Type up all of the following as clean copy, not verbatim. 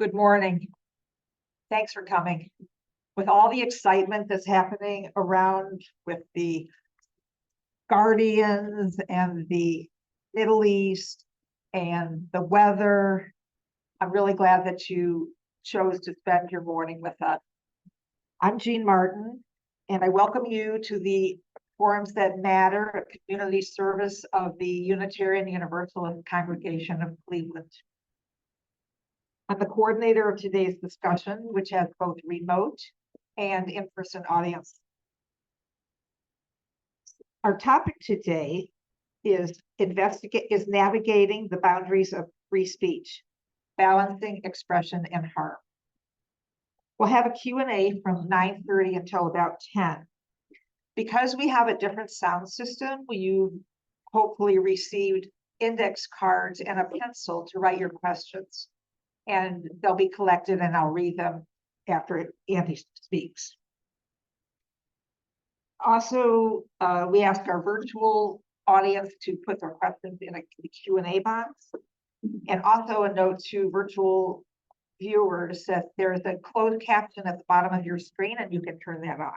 Good morning. Thanks for coming. With all the excitement that's happening around with the Guardians and the Middle East and the weather, I'm really glad that you chose to spend your morning with us. I'm Jean Martin, and I welcome you to the Forums That Matter, a community service of the Unitarian Universalist Congregation of Cleveland. I'm the coordinator of today's discussion, which has both remote and in-person audience. Our topic today is navigating the boundaries of free speech, balancing expression and harm. We'll have a Q&A from 9:30 until about 10. Because we have a different sound system, you hopefully received index cards and a pencil to write your questions. And they'll be collected and I'll read them after Andy speaks. Also, we ask our virtual audience to put their questions in the Q&A box. And also a note to virtual viewers that there's a closed caption at the bottom of your screen and you can turn that on.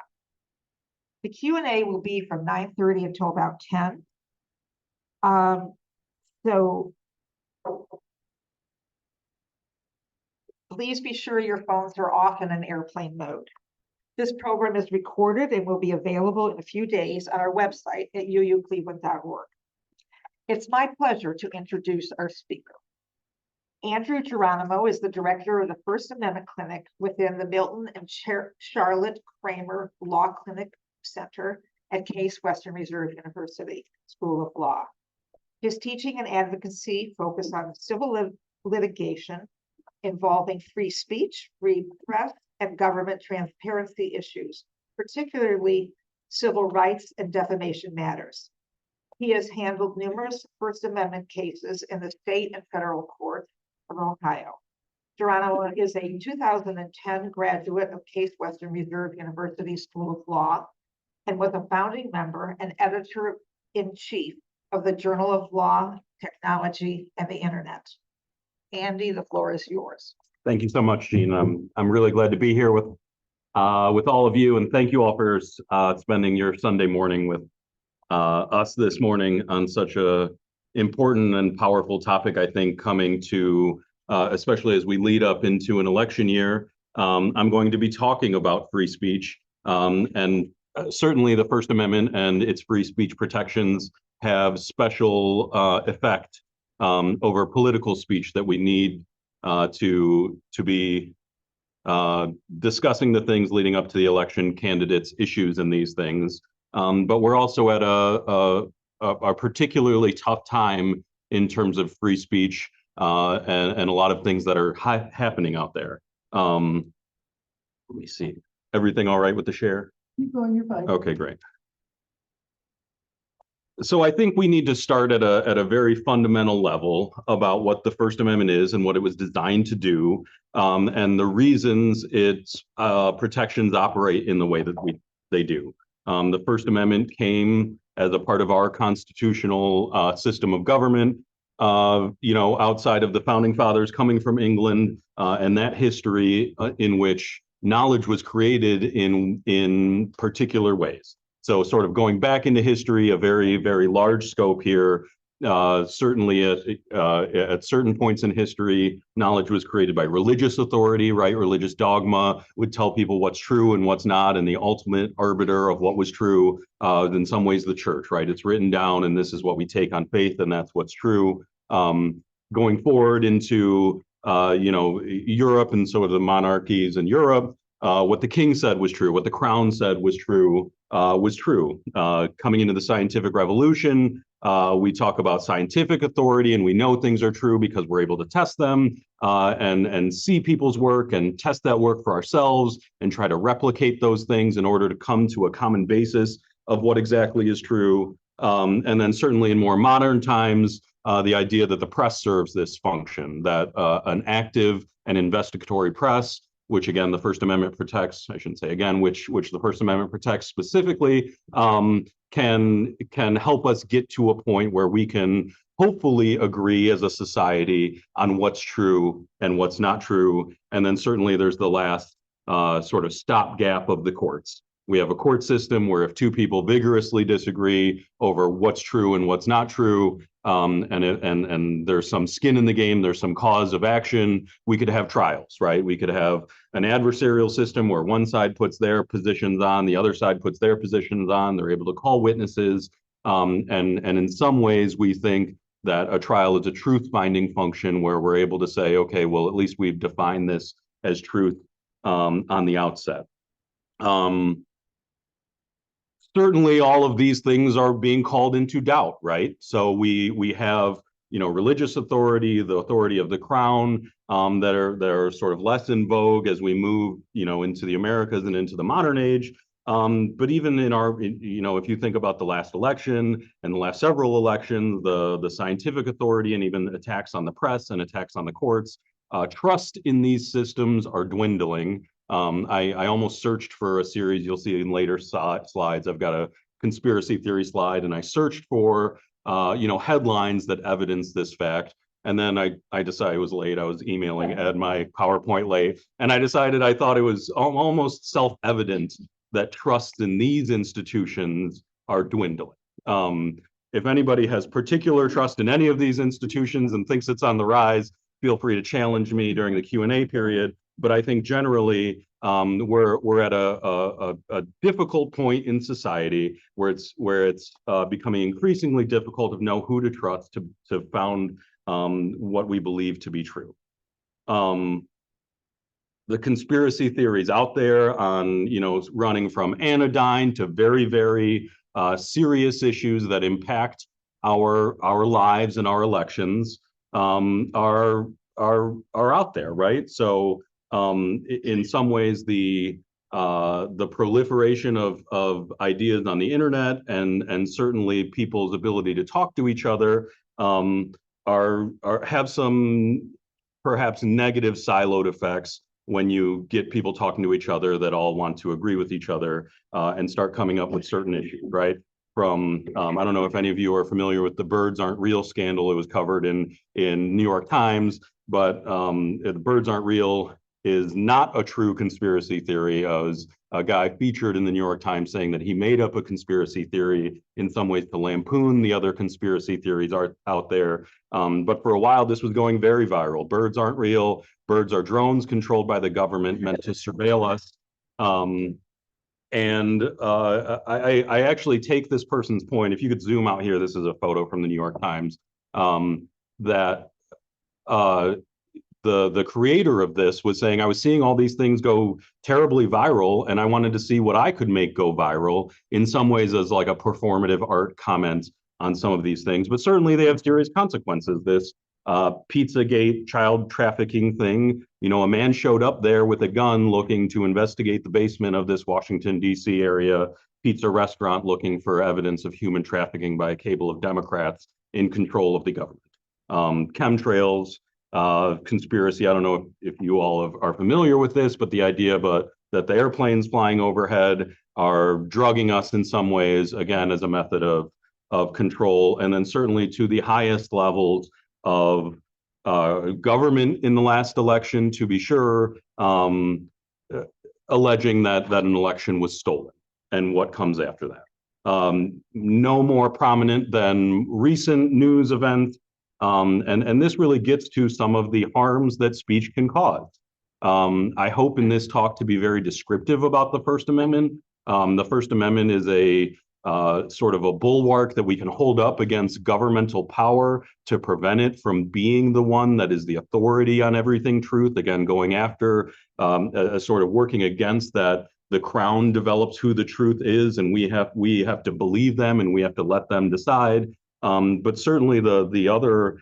The Q&A will be from 9:30 until about 10. Please be sure your phones are off in an airplane mode. This program is recorded and will be available in a few days on our website at uucleveland.org. It's my pleasure to introduce our speaker. Andrew Geronimo is the director of the First Amendment Clinic within the Milton and Charlotte Kramer Law Clinic Center at Case Western Reserve University School of Law. His teaching and advocacy focus on civil litigation involving free speech, free press, and government transparency issues, particularly civil rights and defamation matters. He has handled numerous First Amendment cases in the state and federal courts of Ohio. Geronimo is a 2010 graduate of Case Western Reserve University School of Law and was a founding member and editor-in-chief of the Journal of Law, Technology, and the Internet. Andy, the floor is yours. Thank you so much, Jean. I'm really glad to be here with all of you, and thank you all for spending your Sunday morning with us this morning on such a important and powerful topic. I think coming to, especially as we lead up into an election year, I'm going to be talking about free speech, and certainly the First Amendment and its free speech protections have special effect over political speech that we need to be discussing the things leading up to the election, candidates, issues, and these things. But we're also at a particularly tough time in terms of free speech and a lot of things that are happening out there. Let me see. Everything all right with the share? Keep going, you're fine. Okay, great. So I think we need to start at a very fundamental level about what the First Amendment is and what it was designed to do, and the reasons its protections operate in the way that they do. The First Amendment came as a part of our constitutional system of government, outside of the Founding Fathers coming from England, and that history in which knowledge was created in particular ways. So sort of going back into history, a very, very large scope here. Certainly at certain points in history, knowledge was created by religious authority, right? Religious dogma would tell people what's true and what's not, and the ultimate arbiter of what was true, in some ways, the church, right? It's written down, and this is what we take on faith, and that's what's true. Going forward into, Europe and sort of the monarchies in Europe, what the king said was true, what the crown said was true. Coming into the scientific revolution, we talk about scientific authority, and we know things are true because we're able to test them and see people's work and test that work for ourselves and try to replicate those things in order to come to a common basis of what exactly is true. And then certainly in more modern times, the idea that the press serves this function, that an active and investigatory press, which again the First Amendment protects, I shouldn't say again, which the First Amendment protects specifically, can help us get to a point where we can hopefully agree as a society on what's true and what's not true. And then certainly there's the last sort of stopgap of the courts. We have a court system where if two people vigorously disagree over what's true and what's not true, and there's some skin in the game, there's some cause of action, we could have trials, right? We could have an adversarial system where one side puts their positions on, the other side puts their positions on, they're able to call witnesses. And in some ways, we think that a trial is a truth-finding function where we're able to say, okay, well, at least we've defined this as truth on the outset. Certainly all of these things are being called into doubt, right? So we have, you know, religious authority, the authority of the crown, that are sort of less in vogue as we move, you know, into the Americas and into the modern age. But even in our, you know, if you think about the last election and the last several elections, the scientific authority and even attacks on the press and attacks on the courts, trust in these systems are dwindling. I almost searched for a series you'll see in later slides. I've got a conspiracy theory slide, and I searched for you know, headlines that evidence this fact. And then I decided it was late. I was emailing Ed my PowerPoint late, and I decided I thought it was almost self-evident that trust in these institutions are dwindling. If anybody has particular trust in any of these institutions and thinks it's on the rise, feel free to challenge me during the Q&A period. But I think generally we're at a difficult point in society where it's becoming increasingly difficult to know who to trust to found what we believe to be true. The conspiracy theories out there on, you know, running from anodyne to very, very serious issues that impact our lives and our elections are out there, right? So in some ways, the proliferation of ideas on the internet and certainly people's ability to talk to each other have some perhaps negative siloed effects when you get people talking to each other that all want to agree with each other and start coming up with certain issues, right? From I don't know if any of you are familiar with the birds aren't real scandal. It was covered in New York Times, but the birds aren't real is not a true conspiracy theory. Was a guy featured in the New York Times saying that he made up a conspiracy theory in some ways to lampoon the other conspiracy theories out there. But for a while, this was going very viral. Birds aren't real. Birds are drones controlled by the government meant to surveil us. I actually take this person's point. If you could zoom out here, this is a photo from the New York Times, that the creator of this was saying, I was seeing all these things go terribly viral, and I wanted to see what I could make go viral, in some ways as like a performative art comment on some of these things. But certainly they have serious consequences. This Pizzagate child trafficking thing, you know, a man showed up there with a gun looking to investigate the basement of this Washington, D.C. area pizza restaurant looking for evidence of human trafficking by a cable of Democrats in control of the government. Chemtrails, conspiracy. I don't know if you all are familiar with this, but the idea that the airplanes flying overhead are drugging us in some ways, again, as a method of control. And then certainly to the highest levels of government in the last election, to be sure, alleging that an election was stolen and what comes after that. No more prominent than recent news events. And this really gets to some of the harms that speech can cause. I hope in this talk to be very descriptive about the First Amendment. The First Amendment is a sort of a bulwark that we can hold up against governmental power to prevent it from being the one that is the authority on everything truth. Again, going after, sort of working against that. The crown develops who the truth is, and we have to believe them, and we have to let them decide. But certainly the other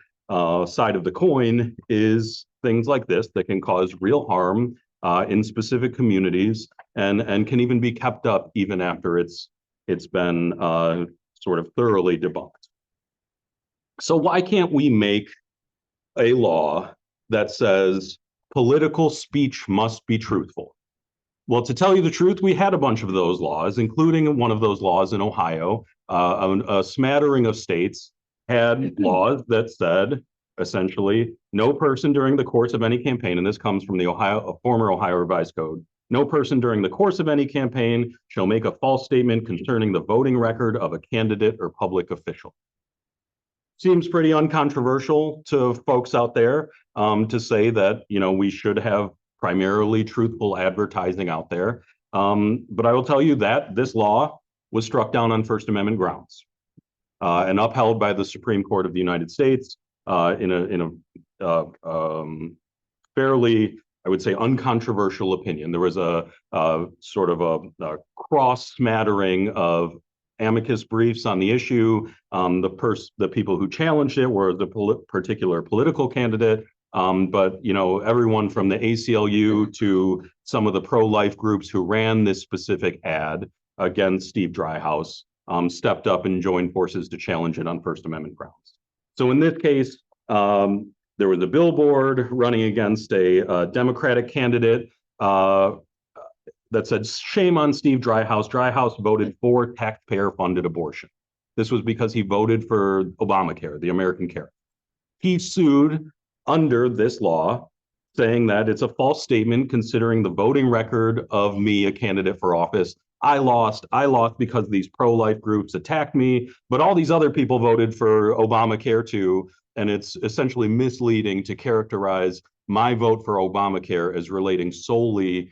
side of the coin is things like this that can cause real harm in specific communities and can even be kept up even after it's been sort of thoroughly debunked. So why can't we make a law that says political speech must be truthful? Well, to tell you the truth, we had a bunch of those laws, including one of those laws in Ohio, a smattering of states. had laws that said, essentially, no person during the course of any campaign, and this comes from the former Ohio Revised Code, no person during the course of any campaign shall make a false statement concerning the voting record of a candidate or public official. Seems pretty uncontroversial to folks out there to say that, we should have primarily truthful advertising out there. But I will tell you that this law was struck down on First Amendment grounds and upheld by the Supreme Court of the United States in a fairly, I would say, uncontroversial opinion. There was a sort of a cross smattering of amicus briefs on the issue. The people who challenged it were the particular political candidate, but everyone from the ACLU to some of the pro-life groups who ran this specific ad against Steve Dryhouse stepped up and joined forces to challenge it on First Amendment grounds. So in this case, there was a billboard running against a Democratic candidate that said, "Shame on Steve Dryhouse. Dryhouse voted for taxpayer-funded abortion." This was because he voted for Obamacare, the American Care. He sued under this law, saying that it's a false statement considering the voting record of me, a candidate for office. I lost because these pro-life groups attacked me, but all these other people voted for Obamacare too. And it's essentially misleading to characterize my vote for Obamacare as relating solely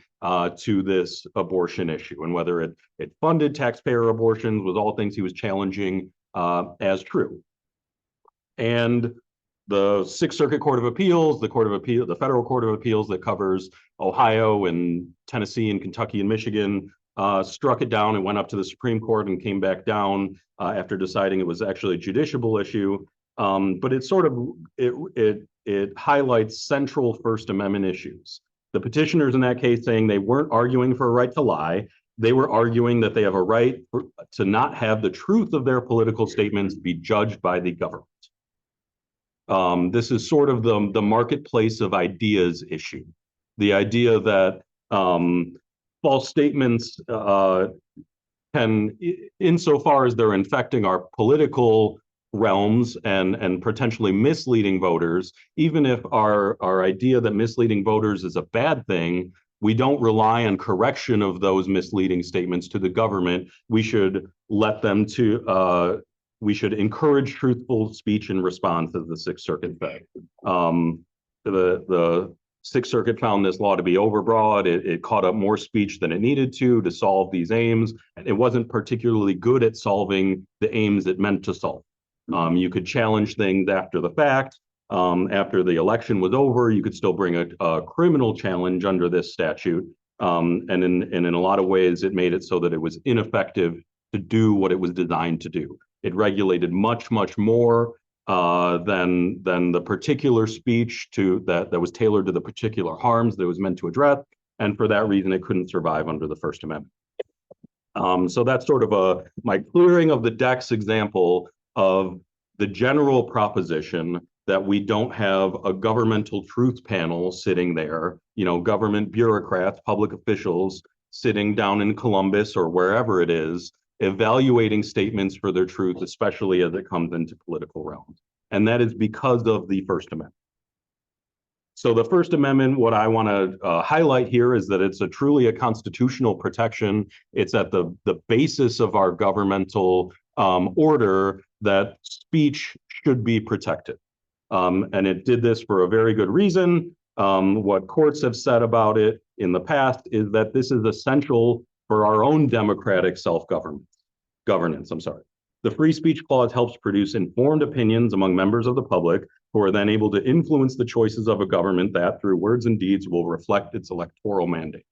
to this abortion issue, and whether it funded taxpayer abortions was all things he was challenging as true. And the Sixth Circuit Court of Appeals, the Federal Court of Appeals that covers Ohio and Tennessee and Kentucky and Michigan, struck it down and went up to the Supreme Court and came back down after deciding it was actually a judiciable issue. But it highlights central First Amendment issues. The petitioners in that case saying they weren't arguing for a right to lie. They were arguing that they have a right to not have the truth of their political statements be judged by the government. This is sort of the marketplace of ideas issue. The idea that false statements can, insofar as they're infecting our political realms and potentially misleading voters, even if our idea that misleading voters is a bad thing, we don't rely on correction of those misleading statements to the government. We should let them to, we should encourage truthful speech in response, as the Sixth Circuit said. The Sixth Circuit found this law to be overbroad. It caught up more speech than it needed to solve these aims. And it wasn't particularly good at solving the aims it meant to solve. You could challenge things after the fact. After the election was over, you could still bring a criminal challenge under this statute. And in a lot of ways, it made it so that it was ineffective to do what it was designed to do. It regulated much, much more than the particular speech that was tailored to the particular harms that it was meant to address. And for that reason, it couldn't survive under the First Amendment. So that's sort of my clearing of the decks example of the general proposition that we don't have a governmental truth panel sitting there, government bureaucrats, public officials sitting down in Columbus or wherever it is, evaluating statements for their truth, especially as it comes into political realms. And that is because of the First Amendment. So the First Amendment, what I want to highlight here is that it's truly a constitutional protection. It's at the basis of our governmental order that speech should be protected. And it did this for a very good reason. What courts have said about it in the past is that this is essential for our own democratic self-governance. The Free Speech Clause helps produce informed opinions among members of the public who are then able to influence the choices of a government that, through words and deeds, will reflect its electoral mandate.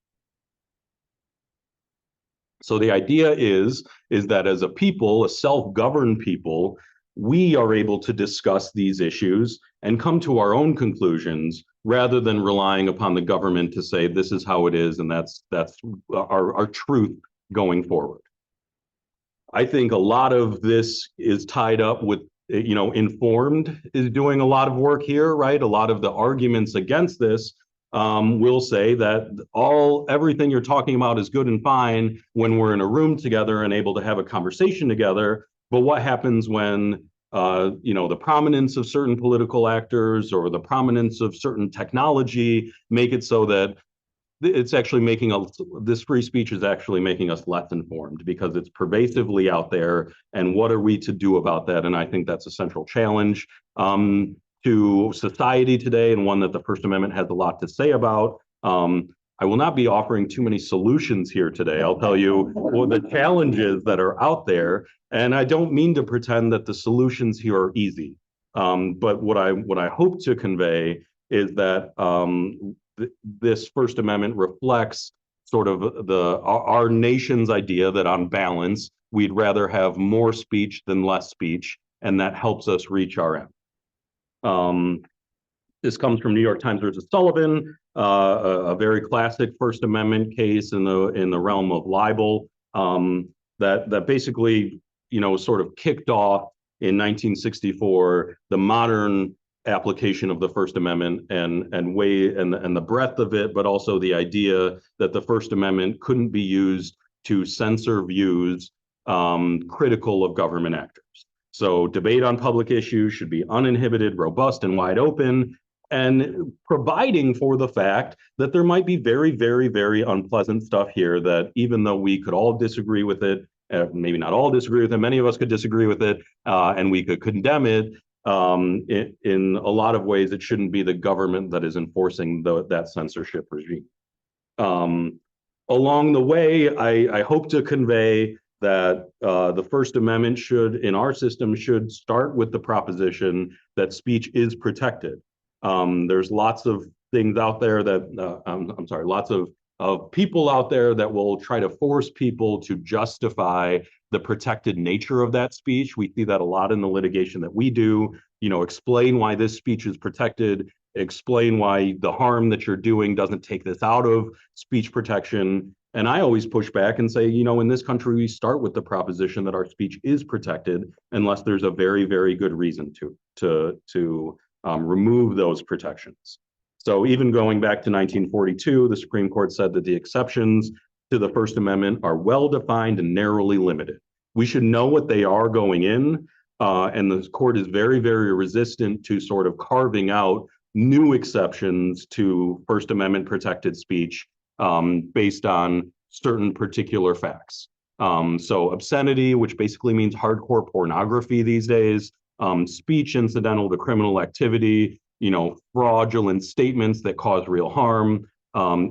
So the idea is that as a people, a self-governed people, we are able to discuss these issues and come to our own conclusions rather than relying upon the government to say this is how it is and that's our truth going forward. I think a lot of this is tied up with, Informed is doing a lot of work here, right? A lot of the arguments against this will say that everything you're talking about is good and fine when we're in a room together and able to have a conversation together. But what happens when the prominence of certain political actors or the prominence of certain technology make it so that it's actually making this free speech is actually making us less informed because it's pervasively out there. And what are we to do about that? And I think that's a central challenge to society today, and one that the First Amendment has a lot to say about. I will not be offering too many solutions here today. I'll tell you the challenges that are out there, and I don't mean to pretend that the solutions here are easy. But what I hope to convey is that this First Amendment reflects sort of our nation's idea that on balance, we'd rather have more speech than less speech, and that helps us reach our end. This comes from New York Times versus Sullivan, a very classic First Amendment case in the realm of libel, that basically, sort of kicked off in 1964 the modern application of the First Amendment and the breadth of it, but also the idea that the First Amendment couldn't be used to censor views critical of government actors. So debate on public issues should be uninhibited, robust, and wide open, and providing for the fact that there might be very, very, very unpleasant stuff here that even though we could all disagree with it, maybe not all disagree with it, many of us could disagree with it, and we could condemn it, in a lot of ways, it shouldn't be the government that is enforcing that censorship regime. Along the way, I hope to convey that the First Amendment in our system, should start with the proposition that speech is protected. There's lots of things out there that, lots of people out there that will try to force people to justify the protected nature of that speech. We see that a lot in the litigation that we do, explain why this speech is protected, explain why the harm that you're doing doesn't take this out of speech protection. And I always push back and say, in this country, we start with the proposition that our speech is protected unless there's a very, very good reason to remove those protections. So even going back to 1942, the Supreme Court said that the exceptions to the First Amendment are well-defined and narrowly limited. We should know what they are going in, and the court is very, very resistant to sort of carving out new exceptions to First Amendment protected speech based on certain particular facts. So obscenity, which basically means hardcore pornography these days, speech incidental to criminal activity, fraudulent statements that cause real harm,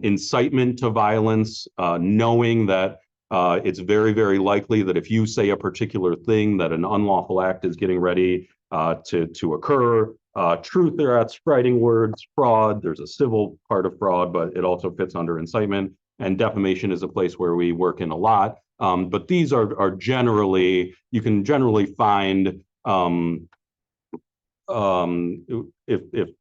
incitement to violence, knowing that it's very, very likely that if you say a particular thing, that an unlawful act is getting ready to occur. Truth threats, fighting words, fraud. There's a civil part of fraud, but it also fits under incitement. And defamation is a place where we work in a lot. But these are generally, you can generally find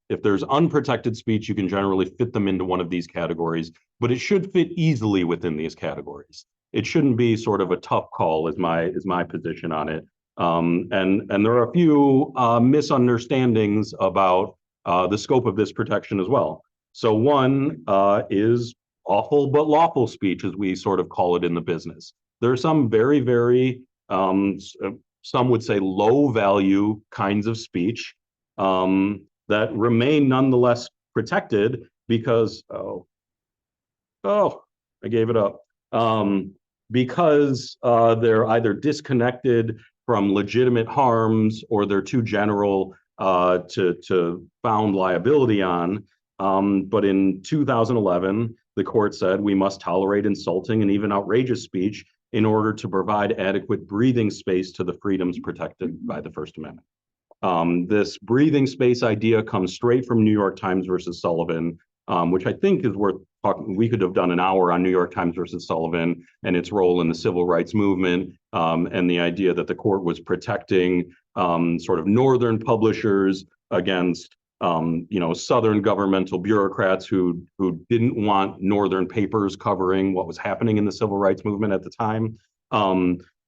if there's unprotected speech, you can generally fit them into one of these categories, but it should fit easily within these categories. It shouldn't be sort of a tough call, is my position on it. And there are a few misunderstandings about the scope of this protection as well. So one is awful but lawful speech, as we sort of call it in the business. There are some very, very some would say low value kinds of speech that remain nonetheless protected because, I gave it up. Because they're either disconnected from legitimate harms or they're too general to found liability on. But in 2011, the court said we must tolerate insulting and even outrageous speech in order to provide adequate breathing space to the freedoms protected by the First Amendment. This breathing space idea comes straight from New York Times versus Sullivan, which I think is worth talking. We could have done an hour on New York Times versus Sullivan and its role in the civil rights movement, and the idea that the court was protecting sort of northern publishers against southern governmental bureaucrats who didn't want northern papers covering what was happening in the civil rights movement at the time.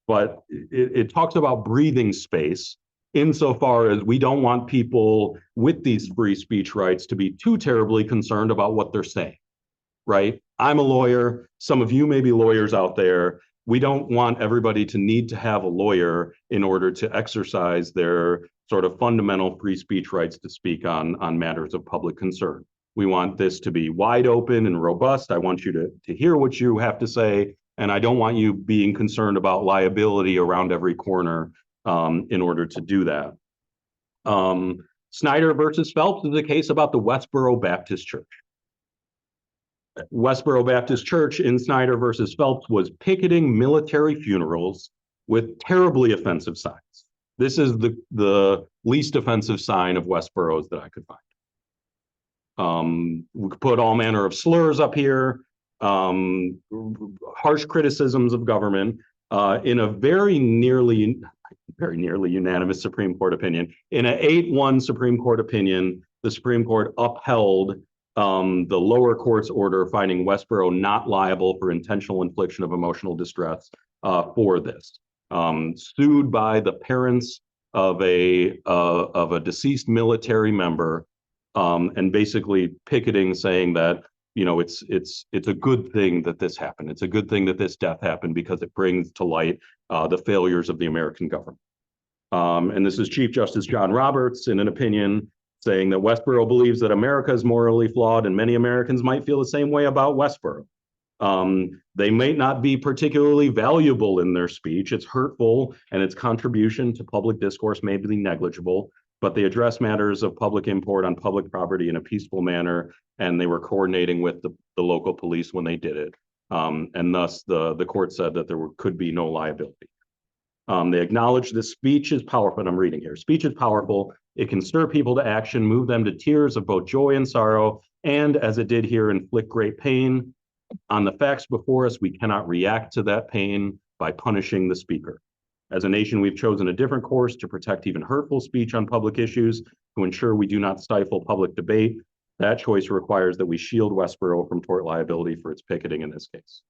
But it talks about breathing space insofar as we don't want people with these free speech rights to be too terribly concerned about what they're saying, right? I'm a lawyer. Some of you may be lawyers out there. we don't want everybody to need to have a lawyer in order to exercise their sort of fundamental free speech rights to speak on matters of public concern. We want this to be wide open and robust. I want you to hear what you have to say, and I don't want you being concerned about liability around every corner in order to do that. Snyder versus Phelps is a case about the Westboro Baptist Church. Westboro Baptist Church in Snyder versus Phelps was picketing military funerals with terribly offensive signs. This is the least offensive sign of Westboro's that I could find. We could put all manner of slurs up here, harsh criticisms of government, in a very nearly unanimous Supreme Court opinion. In an 8-1 Supreme Court opinion, the Supreme Court upheld the lower court's order finding Westboro not liable for intentional infliction of emotional distress for this. Sued by the parents of a deceased military member, and basically picketing, saying that, you know, it's a good thing that this happened. It's a good thing that this death happened because it brings to light the failures of the American government. And this is Chief Justice John Roberts in an opinion saying that Westboro believes that America is morally flawed, and many Americans might feel the same way about Westboro. They may not be particularly valuable in their speech. It's hurtful, and its contribution to public discourse may be negligible, but they address matters of public import on public property in a peaceful manner, and they were coordinating with the local police when they did it. And thus, the court said that there could be no liability. They acknowledge this speech is powerful, and I'm reading here. Speech is powerful. It can stir people to action, move them to tears of both joy and sorrow, and as it did here, inflict great pain. On the facts before us, we cannot react to that pain by punishing the speaker. As a nation, we've chosen a different course to protect even hurtful speech on public issues, to ensure we do not stifle public debate. That choice requires that we shield Westboro from tort liability for its picketing in this case.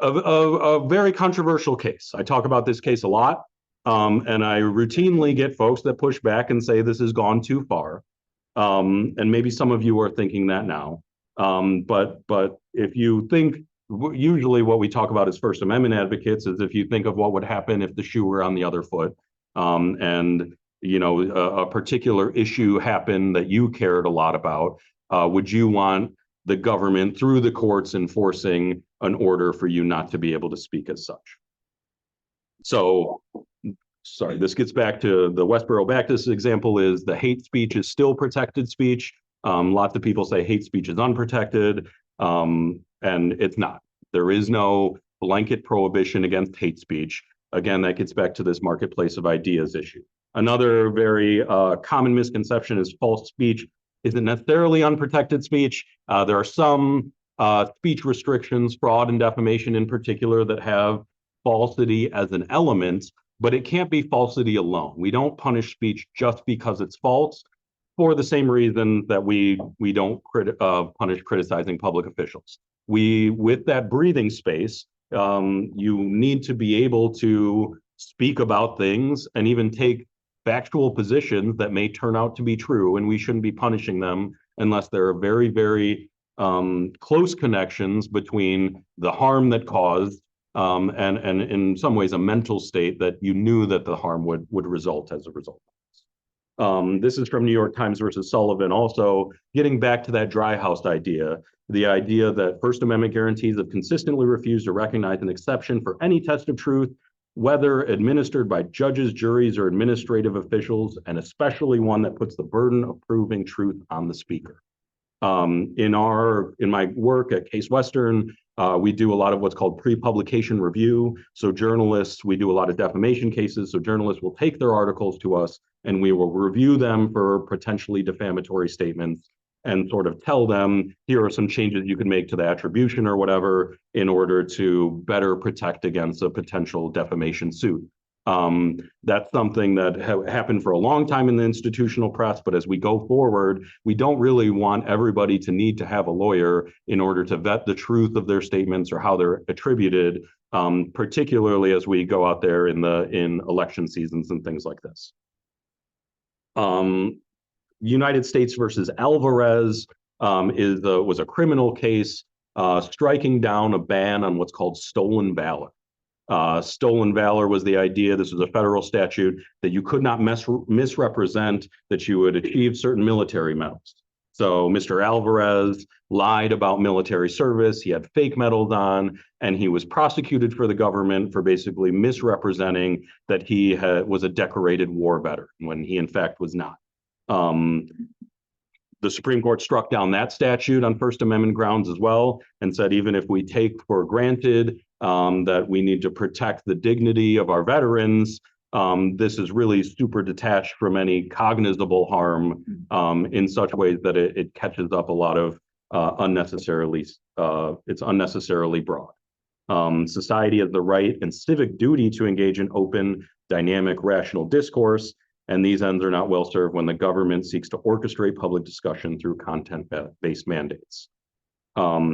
A very controversial case. I talk about this case a lot, and I routinely get folks that push back and say this has gone too far. And maybe some of you are thinking that now. But if you think, usually what we talk about as First Amendment advocates is if you think of what would happen if the shoe were on the other foot, and you know, a particular issue happened that you cared a lot about, would you want the government through the courts enforcing an order for you not to be able to speak as such? So, sorry, this gets back to the Westboro Baptist example. Is the hate speech is still protected speech. Lots of people say hate speech is unprotected, and it's not. There is no blanket prohibition against hate speech. Again, that gets back to this marketplace of ideas issue. Another very common misconception is false speech isn't necessarily unprotected speech. There are some speech restrictions, fraud and defamation in particular, that have falsity as an element, but it can't be falsity alone. We don't punish speech just because it's false, for the same reason that we don't punish criticizing public officials. With that breathing space, you need to be able to speak about things and even take factual positions that may turn out to be true, and we shouldn't be punishing them unless there are very, very close connections between the harm that caused and in some ways a mental state that you knew that the harm would result as a result. This is from New York Times versus Sullivan, also getting back to that dry house idea, the idea that First Amendment guarantees have consistently refused to recognize an exception for any test of truth, whether administered by judges, juries, or administrative officials, and especially one that puts the burden of proving truth on the speaker. In my work at Case Western, we do a lot of what's called pre-publication review. So journalists, we do a lot of defamation cases. So journalists will take their articles to us and we will review them for potentially defamatory statements and sort of tell them, here are some changes you can make to the attribution or whatever in order to better protect against a potential defamation suit. That's something that happened for a long time in the institutional press, but as we go forward, we don't really want everybody to need to have a lawyer in order to vet the truth of their statements or how they're attributed, particularly as we go out there in election seasons and things like this. United States versus Alvarez, was a criminal case striking down a ban on what's called stolen valor. Stolen valor was the idea, this was a federal statute, that you could not misrepresent that you had achieved certain military medals. So Mr. Alvarez lied about military service, he had fake medals on, and he was prosecuted for the government for basically misrepresenting that he was a decorated war veteran when he in fact was not. The Supreme Court struck down that statute on First Amendment grounds as well and said even if we take for granted that we need to protect the dignity of our veterans, this is really super detached from any cognizable harm in such ways that it catches up a lot of it's unnecessarily broad. Society has the right and civic duty to engage in open, dynamic, rational discourse, and these ends are not well served when the government seeks to orchestrate public discussion through content-based mandates.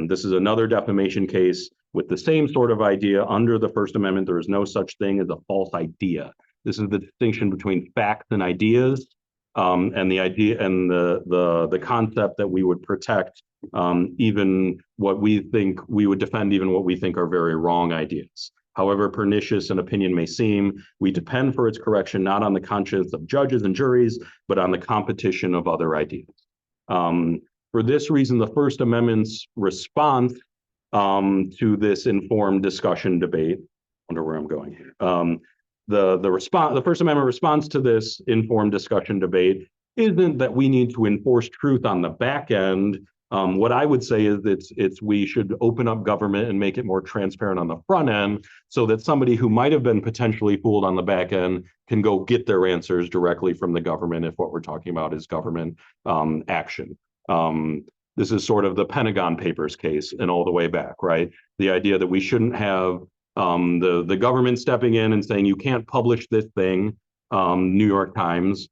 This is another defamation case with the same sort of idea. Under the First Amendment, there is no such thing as a false idea. This is the distinction between facts and ideas, and the idea and the concept that we would protect even what we think we would defend, even what we think are very wrong ideas. However pernicious an opinion may seem, we depend for its correction not on the conscience of judges and juries, but on the competition of other ideas. For this reason, the First Amendment's response to this informed discussion debate, I wonder where I'm going here. The First Amendment response to this informed discussion debate isn't that we need to enforce truth on the back end. What I would say is we should open up government and make it more transparent on the front end so that somebody who might have been potentially fooled on the back end can go get their answers directly from the government if what we're talking about is government action. This is sort of the Pentagon Papers case and all the way back, right? The idea that we shouldn't have the government stepping in and saying, you can't publish this thing, New York Times,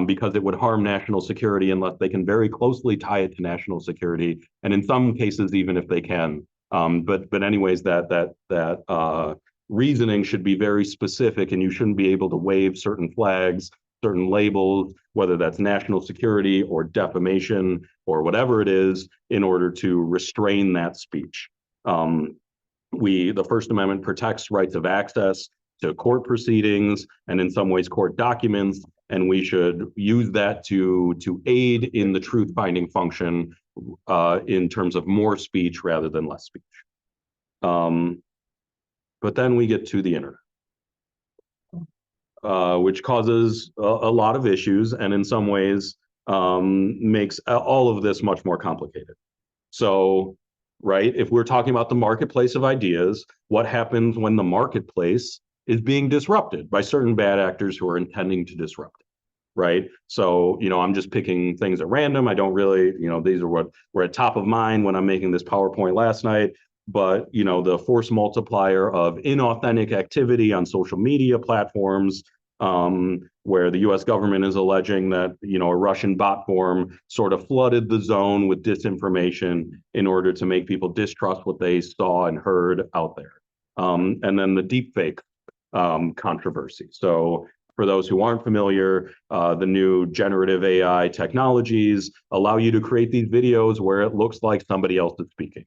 because it would harm national security unless they can very closely tie it to national security, and in some cases, even if they can. But anyways, that reasoning should be very specific, and you shouldn't be able to wave certain flags, certain labels, whether that's national security or defamation or whatever it is, in order to restrain that speech. The First Amendment protects rights of access to court proceedings and in some ways court documents, and we should use that to aid in the truth-finding function in terms of more speech rather than less speech. But then we get to the internet, which causes a lot of issues and in some ways makes all of this much more complicated. So, right, if we're talking about the marketplace of ideas, what happens when the marketplace is being disrupted by certain bad actors who are intending to disrupt it, right? So, I'm just picking things at random. I don't really, these are what were at top of mind when I'm making this PowerPoint last night. But, the force multiplier of inauthentic activity on social media platforms, where the US government is alleging that, a Russian bot form sort of flooded the zone with disinformation in order to make people distrust what they saw and heard out there. And then the deepfake controversy. So for those who aren't familiar, the new generative AI technologies allow you to create these videos where it looks like somebody else is speaking.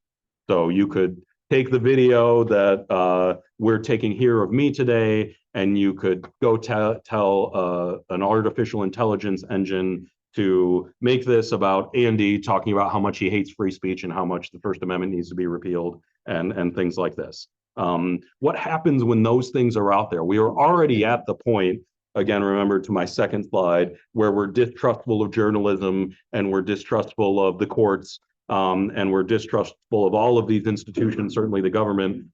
So you could take the video that we're taking here of me today, and you could go tell an artificial intelligence engine to make this about Andy talking about how much he hates free speech and how much the First Amendment needs to be repealed and things like this. What happens when those things are out there? We are already at the point, again, remember to my second slide, where we're distrustful of journalism and we're distrustful of the courts and we're distrustful of all of these institutions, certainly the government.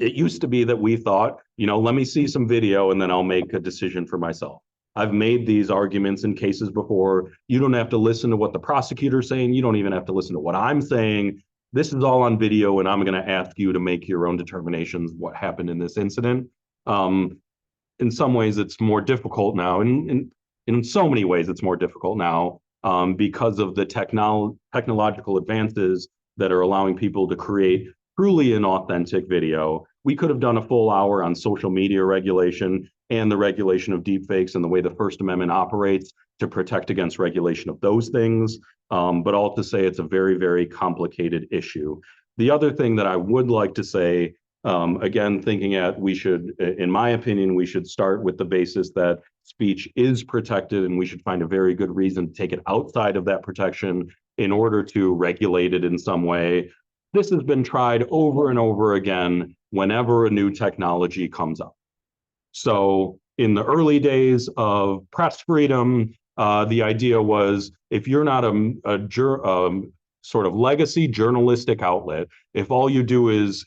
It used to be that we thought, let me see some video and then I'll make a decision for myself. I've made these arguments in cases before. You don't have to listen to what the prosecutor's saying. You don't even have to listen to what I'm saying. This is all on video, and I'm going to ask you to make your own determinations what happened in this incident. In some ways, it's more difficult now. In so many ways, it's more difficult now because of the technological advances that are allowing people to create truly inauthentic video. We could have done a full hour on social media regulation and the regulation of deepfakes and the way the First Amendment operates to protect against regulation of those things. but all to say it's a very, very complicated issue. The other thing that I would like to say, again, thinking at we should, in my opinion, we should start with the basis that speech is protected, and we should find a very good reason to take it outside of that protection in order to regulate it in some way. This has been tried over and over again whenever a new technology comes up. So in the early days of press freedom, the idea was if you're not a sort of legacy journalistic outlet, if all you do is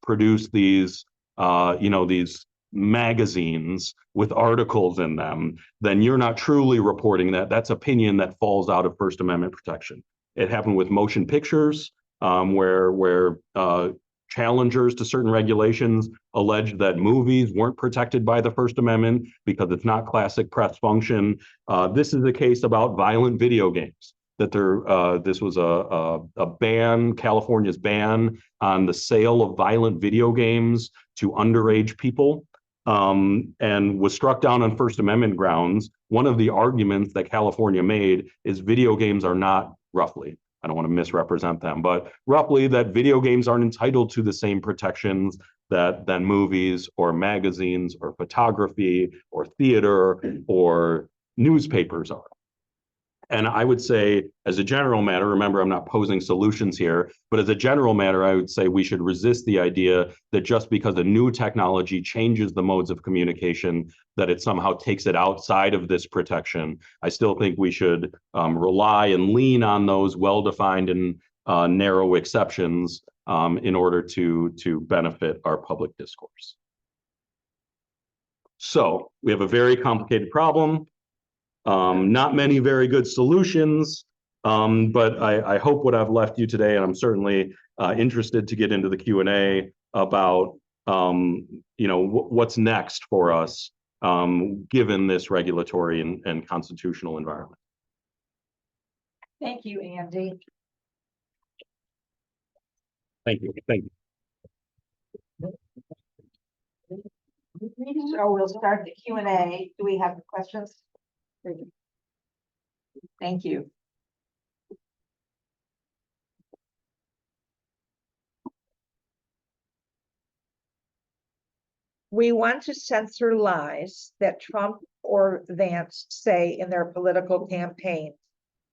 produce these these magazines with articles in them, then you're not truly reporting that. That's opinion that falls out of First Amendment protection. It happened with motion pictures, where challengers to certain regulations alleged that movies weren't protected by the First Amendment because it's not classic press function. This is a case about violent video games. This was a ban, California's ban on the sale of violent video games to underage people, and was struck down on First Amendment grounds. One of the arguments that California made is video games are not, roughly, I don't want to misrepresent them, but roughly that video games aren't entitled to the same protections than movies or magazines or photography or theater or newspapers are. And I would say, as a general matter, remember, I'm not posing solutions here, but as a general matter, I would say we should resist the idea that just because a new technology changes the modes of communication, that it somehow takes it outside of this protection. I still think we should rely and lean on those well-defined and narrow exceptions in order to benefit our public discourse. So we have a very complicated problem. Not many very good solutions, but I hope what I've left you today, and I'm certainly interested to get into the Q&A about what's next for us given this regulatory and constitutional environment. Thank you, Andy. Thank you. Thank you. So we'll start the Q&A. Do we have questions? Thank you. We want to censor lies that Trump or Vance say in their political campaigns.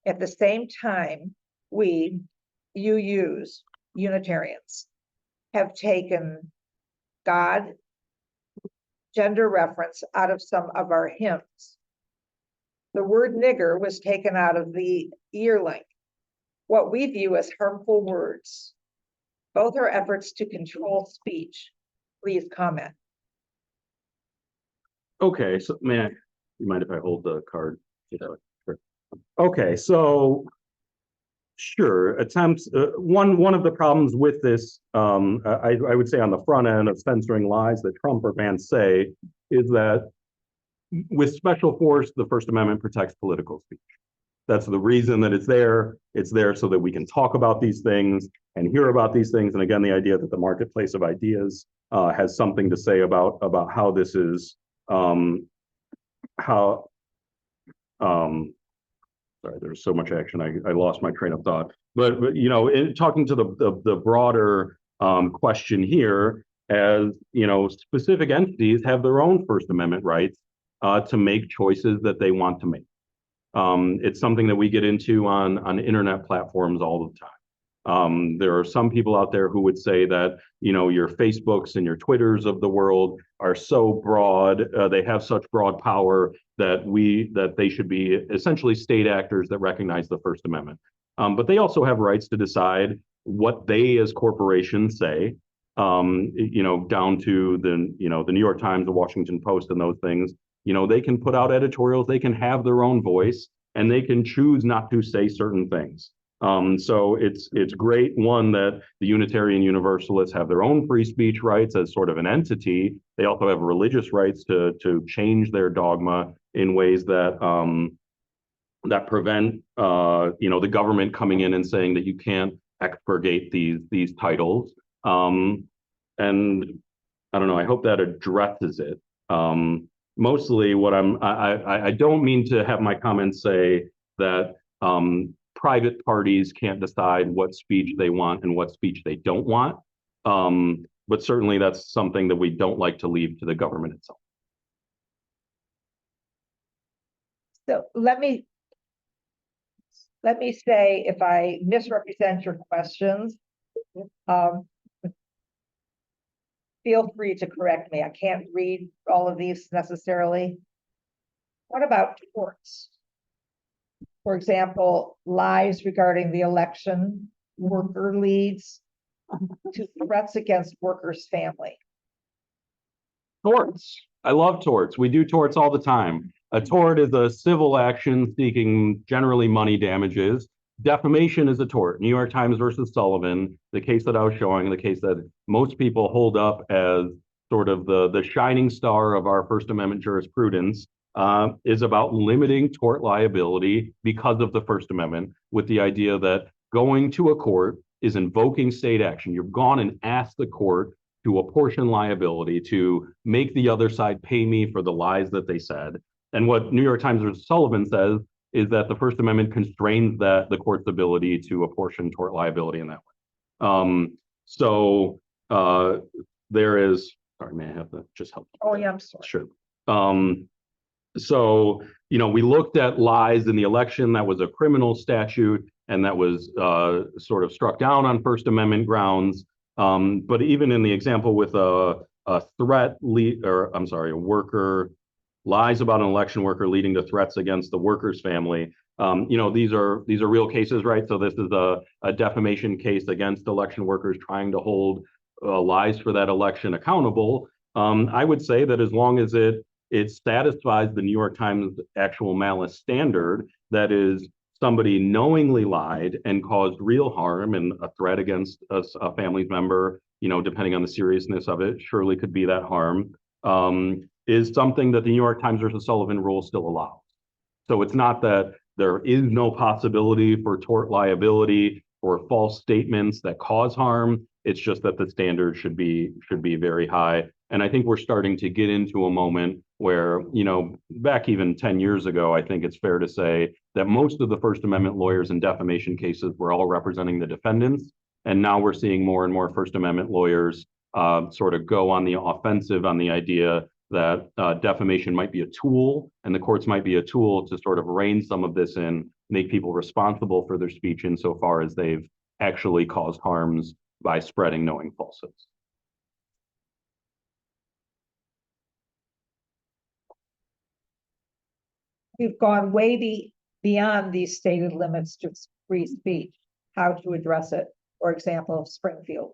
At the same time, UUs, Unitarians, have taken God, gender reference out of some of our hymns. The word nigger was taken out of the yearling, what we view as harmful words. Both are efforts to control speech. Please comment. Okay, so you mind if I hold the card? Sure. Okay, so sure, attempts. One of the problems with this, I would say on the front end of censoring lies that Trump or Vance say, is that with special force, the First Amendment protects political speech. That's the reason that it's there. It's there so that we can talk about these things and hear about these things. And again, the idea that the marketplace of ideas has something to say about how this is, sorry, there's so much action. I lost my train of thought. But talking to the broader question here, as specific entities have their own First Amendment rights to make choices that they want to make. It's something that we get into on internet platforms all the time. There are some people out there who would say that your Facebooks and your Twitters of the world are so broad, they have such broad power that they should be essentially state actors that recognize the First Amendment. But they also have rights to decide what they as corporations say, down to the New York Times, the Washington Post, and those things. They can put out editorials, they can have their own voice, and they can choose not to say certain things. So it's great, one, that the Unitarian Universalists have their own free speech rights as sort of an entity. They also have religious rights to change their dogma in ways that prevent the government coming in and saying that you can't expurgate these titles. And I don't know, I hope that addresses it. Mostly what I don't mean to have my comments say that private parties can't decide what speech they want and what speech they don't want. But certainly that's something that we don't like to leave to the government itself. So let me say, if I misrepresent your questions, feel free to correct me. I can't read all of these necessarily. What about torts? For example, lies regarding the election, worker leads to threats against workers' family. Torts. I love torts. We do torts all the time. A tort is a civil action seeking generally money damages. Defamation is a tort. New York Times versus Sullivan, the case that I was showing, the case that most people hold up as sort of the shining star of our First Amendment jurisprudence, is about limiting tort liability because of the First Amendment, with the idea that going to a court is invoking state action. You've gone and asked the court to apportion liability, to make the other side pay me for the lies that they said. And what New York Times versus Sullivan says is that the First Amendment constrains the court's ability to apportion tort liability in that way. There is, sorry, may I have that just help? Oh, yeah, I'm sorry. Sure. So, we looked at lies in the election. That was a criminal statute, and that was sort of struck down on First Amendment grounds. But even in the example with a worker lies about an election worker leading to threats against the worker's family. These are real cases, right? So this is a defamation case against election workers trying to hold lies for that election accountable. I would say that as long as it satisfies the New York Times actual malice standard, that is, somebody knowingly lied and caused real harm and a threat against a family member, depending on the seriousness of it, surely could be that harm, is something that the New York Times versus Sullivan rule still allows. So it's not that there is no possibility for tort liability or false statements that cause harm. It's just that the standard should be very high. And I think we're starting to get into a moment where, back even 10 years ago, I think it's fair to say that most of the First Amendment lawyers in defamation cases were all representing the defendants. And now we're seeing more and more First Amendment lawyers sort of go on the offensive on the idea that defamation might be a tool, and the courts might be a tool to sort of rein some of this in, make people responsible for their speech insofar as they've actually caused harms by spreading knowing falsehoods. We've gone way beyond these stated limits to free speech. How to address it? For example, Springfield.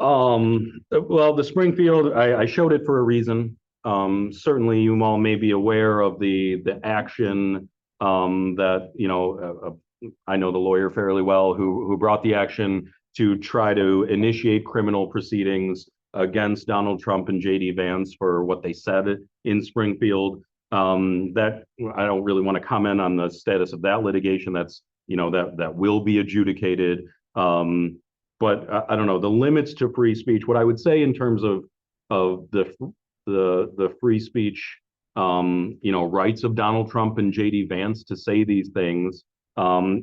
Well, the Springfield, I showed it for a reason. Certainly you all may be aware of the action that, I know the lawyer fairly well who brought the action to try to initiate criminal proceedings against Donald Trump and JD Vance for what they said in Springfield. That I don't really want to comment on the status of that litigation. That's, that will be adjudicated. But I don't know the limits to free speech. What I would say in terms of the free speech, rights of Donald Trump and JD Vance to say these things,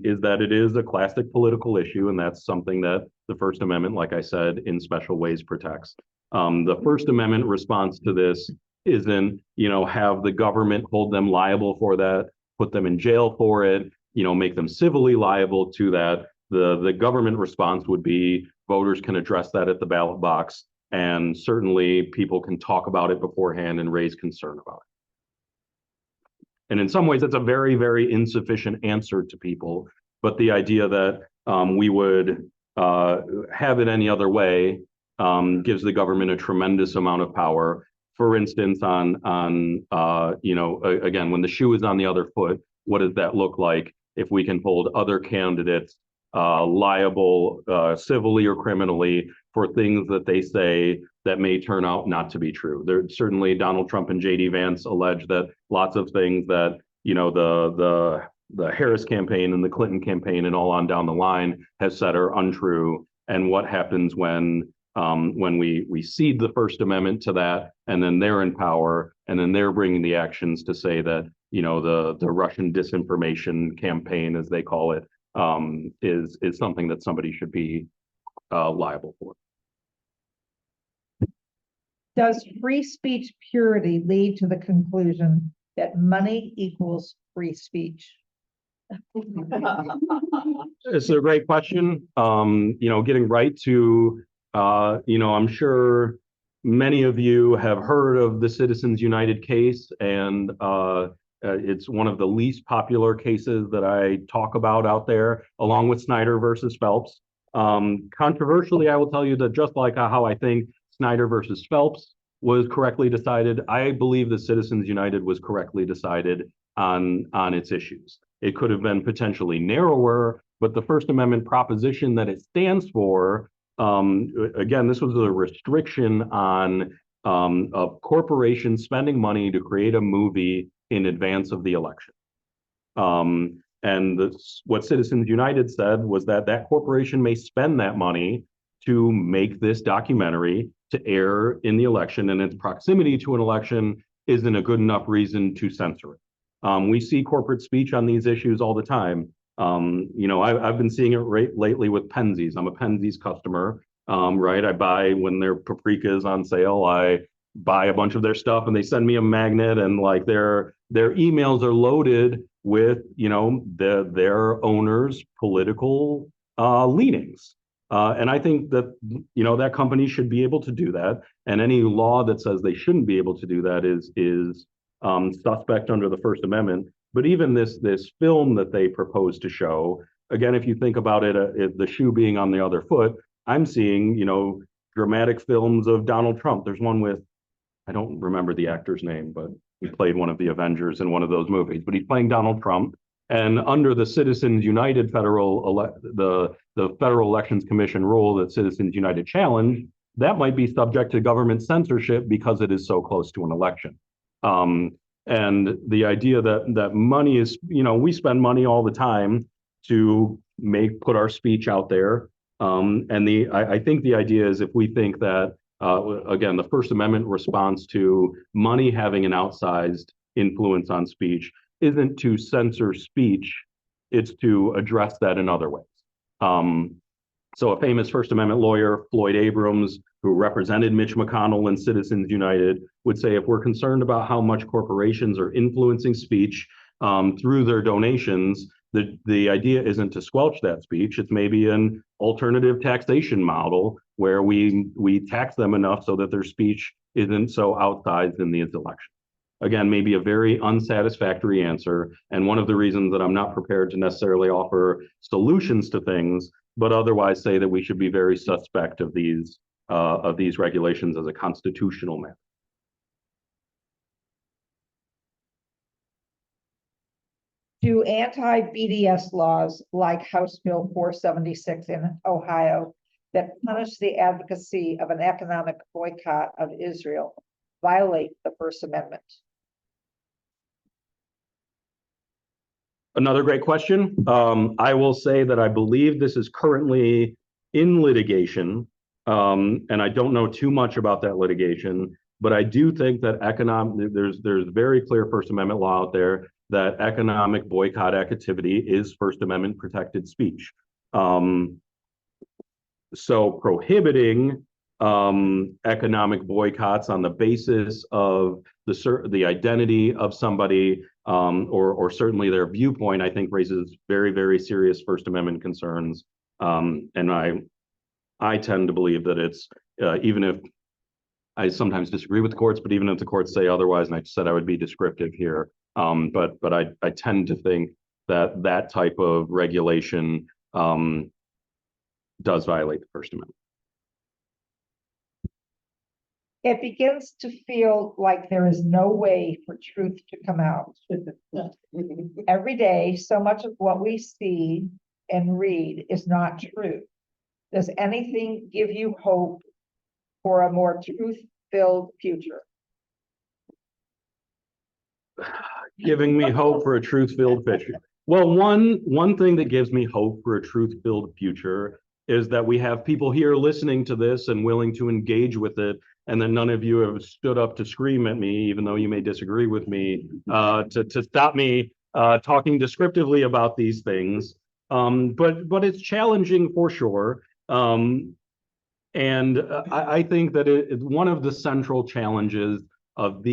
is that it is a classic political issue, and that's something that the First Amendment, like I said, in special ways protects. The First Amendment response to this isn't, have the government hold them liable for that, put them in jail for it, make them civilly liable to that. The government response would be voters can address that at the ballot box, and certainly people can talk about it beforehand and raise concern about it. And in some ways, it's a very, very insufficient answer to people. But the idea that we would have it any other way gives the government a tremendous amount of power. For instance, again, when the shoe is on the other foot, what does that look like if we can hold other candidates liable civilly or criminally for things that they say that may turn out not to be true? Certainly Donald Trump and JD Vance allege that lots of things that, the Harris campaign and the Clinton campaign and all on down the line has said are untrue. And what happens when when we cede the First Amendment to that, and then they're in power, and then they're bringing the actions to say that, you know, the Russian disinformation campaign, as they call it, is something that somebody should be liable for. Does free speech purity lead to the conclusion that money equals free speech? It's a great question. You know, getting right to, you know, I'm sure many of you have heard of the Citizens United case, and it's one of the least popular cases that I talk about out there, along with Snyder versus Phelps. Controversially, I will tell you that just like how I think Snyder versus Phelps was correctly decided, I believe the Citizens United was correctly decided on its issues. It could have been potentially narrower, but the First Amendment proposition that it stands for, again, this was a restriction on a corporation spending money to create a movie in advance of the election. And what Citizens United said was that that corporation may spend that money to make this documentary to air in the election, and its proximity to an election isn't a good enough reason to censor it. We see corporate speech on these issues all the time. You know, I've been seeing it lately with Penzies. I'm a Penzies customer, right? I buy when their paprika is on sale. I buy a bunch of their stuff, and they send me a magnet, and like their emails are loaded with, you know, their owners' political leanings. And I think that, you know, that company should be able to do that, and any law that says they shouldn't be able to do that is suspect under the First Amendment. But even this film that they propose to show, again, if you think about it, the shoe being on the other foot, I'm seeing, you know, dramatic films of Donald Trump. There's one with, I don't remember the actor's name, but he played one of the Avengers in one of those movies. But he's playing Donald Trump, and under the Citizens United the Federal Elections Commission rule that Citizens United challenged, that might be subject to government censorship because it is so close to an election. And the idea that money is, you know, we spend money all the time to put our speech out there. And I think the idea is, if we think that, again, the First Amendment response to money having an outsized influence on speech isn't to censor speech, it's to address that in other ways. So a famous First Amendment lawyer, Floyd Abrams, who represented Mitch McConnell and Citizens United, would say, if we're concerned about how much corporations are influencing speech through their donations, the idea isn't to squelch that speech. It's maybe an alternative taxation model where we tax them enough so that their speech isn't so outsized in these elections. Again, maybe a very unsatisfactory answer, and one of the reasons that I'm not prepared to necessarily offer solutions to things, but otherwise say that we should be very suspect of these regulations as a constitutional matter. Do anti-BDS laws like House Bill 476 in Ohio that punish the advocacy of an economic boycott of Israel violate the First Amendment? Another great question. I will say that I believe this is currently in litigation, and I don't know too much about that litigation, but I do think that there's very clear First Amendment law out there that economic boycott activity is First Amendment protected speech. So prohibiting economic boycotts on the basis of the identity of somebody, or certainly their viewpoint, I think raises very, very serious First Amendment concerns. And I tend to believe that it's, even if I sometimes disagree with the courts, but even if the courts say otherwise, and I said I would be descriptive here, but I tend to think that that type of regulation does violate the First Amendment. It begins to feel like there is no way for truth to come out. Every day, so much of what we see and read is not true. Does anything give you hope for a more truth-filled future? Giving me hope for a truth-filled future. Well, one thing that gives me hope for a truth-filled future is that we have people here listening to this and willing to engage with it, and then none of you have stood up to scream at me, even though you may disagree with me, to stop me talking descriptively about these things. But it's challenging for sure. And I think that one of the central challenges of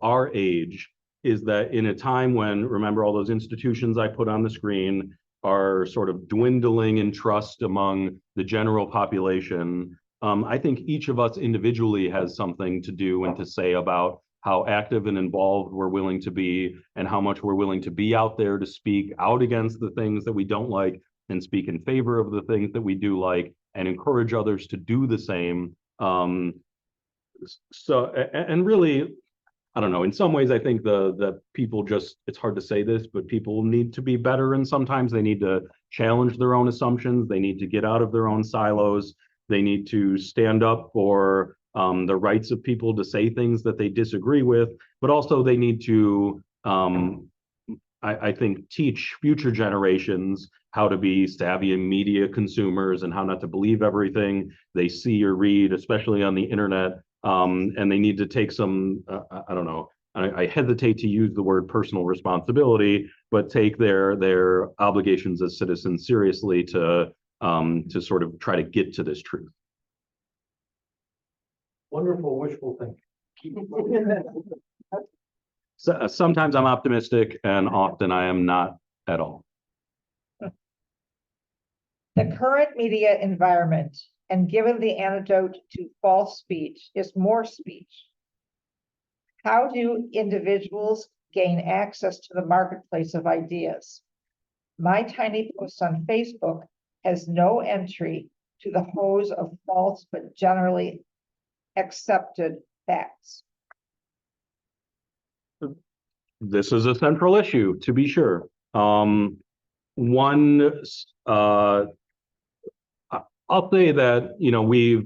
our age is that in a time when, remember, all those institutions I put on the screen are sort of dwindling in trust among the general population. I think each of us individually has something to do and to say about how active and involved we're willing to be, and how much we're willing to be out there to speak out against the things that we don't like and speak in favor of the things that we do like, and encourage others to do the same. And really, I don't know, in some ways, I think that people just, it's hard to say this, but people need to be better. And sometimes they need to challenge their own assumptions. They need to get out of their own silos. They need to stand up for the rights of people to say things that they disagree with, but also they need to, I think, teach future generations how to be savvy media consumers and how not to believe everything they see or read, especially on the internet. And they need to take some, I don't know, I hesitate to use the word personal responsibility, but take their obligations as citizens seriously to sort of try to get to this truth. Wonderful wishful thinking. So, sometimes I'm optimistic, and often I am not at all. The current media environment, and given the antidote to false speech, is more speech. How do individuals gain access to the marketplace of ideas? My tiny post on Facebook has no entry to the hose of false but generally accepted facts. This is a central issue, to be sure. I'll say that, you know,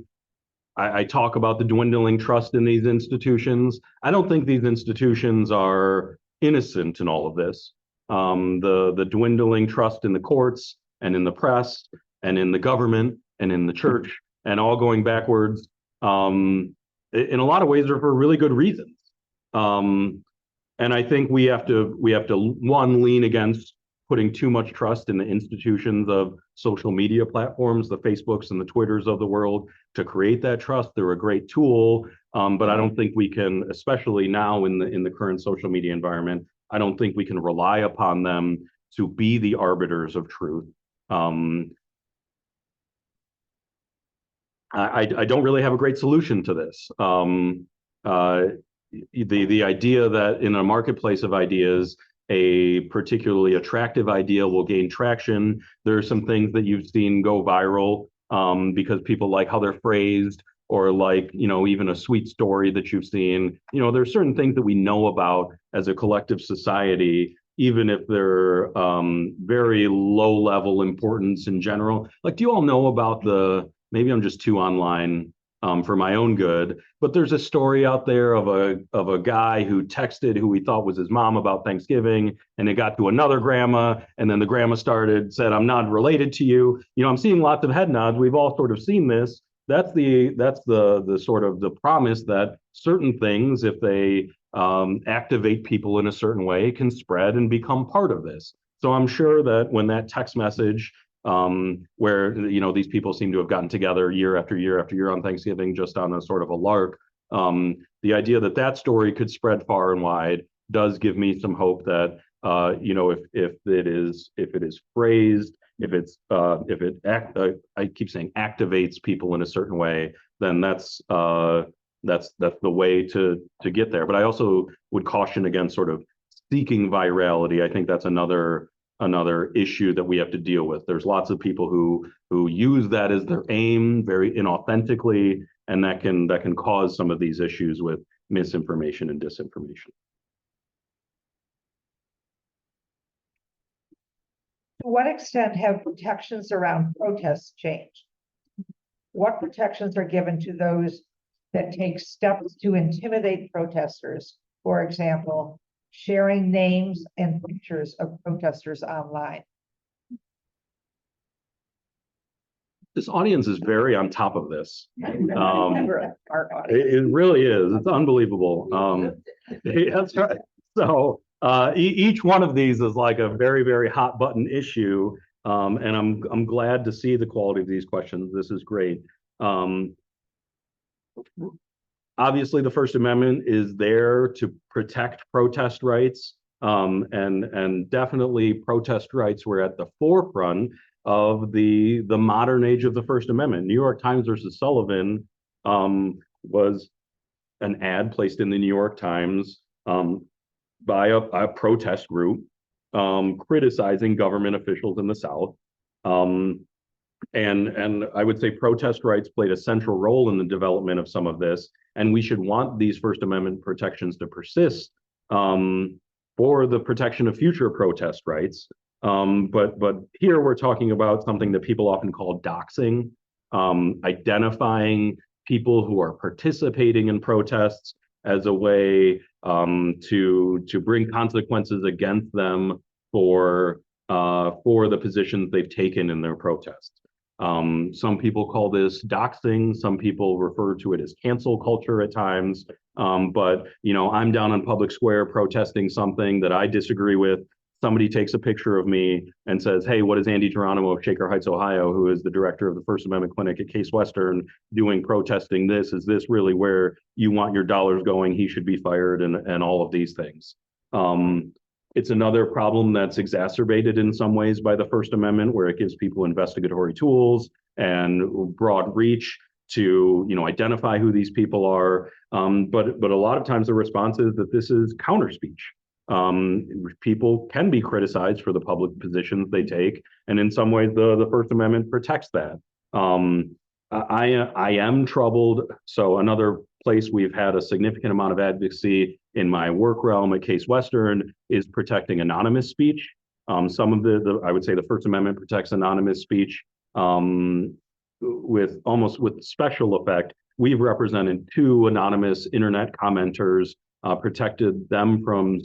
I talk about the dwindling trust in these institutions. I don't think these institutions are innocent in all of this. The dwindling trust in the courts and in the press and in the government and in the church, and all going backwards, in a lot of ways are for really good reasons. And I think we have to one, lean against putting too much trust in the institutions of social media platforms, the Facebooks and the Twitters of the world, to create that trust. They're a great tool, but I don't think we can, especially now in the current social media environment, I don't think we can rely upon them to be the arbiters of truth. I don't really have a great solution to this. The idea that in a marketplace of ideas, a particularly attractive idea will gain traction. There are some things that you've seen go viral because people like how they're phrased, or like, you know, even a sweet story that you've seen. You know, there's certain things that we know about as a collective society, even if they're very low level importance in general. Like, do you all know about maybe I'm just too online for my own good, but there's a story out there of a guy who texted who he thought was his mom about Thanksgiving, and it got to another grandma, and then the grandma said, "I'm not related to you." You know, I'm seeing lots of head nods. We've all sort of seen this. That's the sort of the promise that certain things, if they activate people in a certain way, can spread and become part of this. So I'm sure that when that text message, where, you know, these people seem to have gotten together year after year after year on Thanksgiving just on a sort of a lark, the idea that that story could spread far and wide does give me some hope that, you know, if it is phrased, I keep saying activates people in a certain way, then that's the way to get there. But I also would caution against sort of seeking virality. I think that's another issue that we have to deal with. There's lots of people who use that as their aim very inauthentically, and that can cause some of these issues with misinformation and disinformation. To what extent have protections around protests changed? What protections are given to those that take steps to intimidate protesters? For example, sharing names and pictures of protesters online. This audience is very on top of this. Remember our audience. It really is. It's unbelievable. That's right. So each one of these is like a very, very hot button issue. And I'm glad to see the quality of these questions. This is great. Obviously, the First Amendment is there to protect protest rights. And definitely protest rights were at the forefront of the modern age of the First Amendment. New York Times versus Sullivan was an ad placed in the New York Times by a protest group criticizing government officials in the South. And I would say protest rights played a central role in the development of some of this, and we should want these First Amendment protections to persist for the protection of future protest rights. But here we're talking about something that people often call doxing, identifying people who are participating in protests as a way to bring consequences against them for the positions they've taken in their protests. Some people call this doxing. Some people refer to it as cancel culture at times. But I'm down on public square protesting something that I disagree with. Somebody takes a picture of me and says, "Hey, what is Andy Geronimo of Shaker Heights, Ohio, who is the director of the First Amendment Clinic at Case Western, doing protesting this? Is this really where you want your dollars going? He should be fired," and all of these things. It's another problem that's exacerbated in some ways by the First Amendment, where it gives people investigatory tools and broad reach to identify who these people are. But a lot of times the response is that this is counter speech. People can be criticized for the public positions they take, and in some ways the First Amendment protects that. I am troubled. So another place we've had a significant amount of advocacy in my work realm at Case Western is protecting anonymous speech. Some of I would say the First Amendment protects anonymous speech with special effect. We've represented 2 anonymous internet commenters, protected them from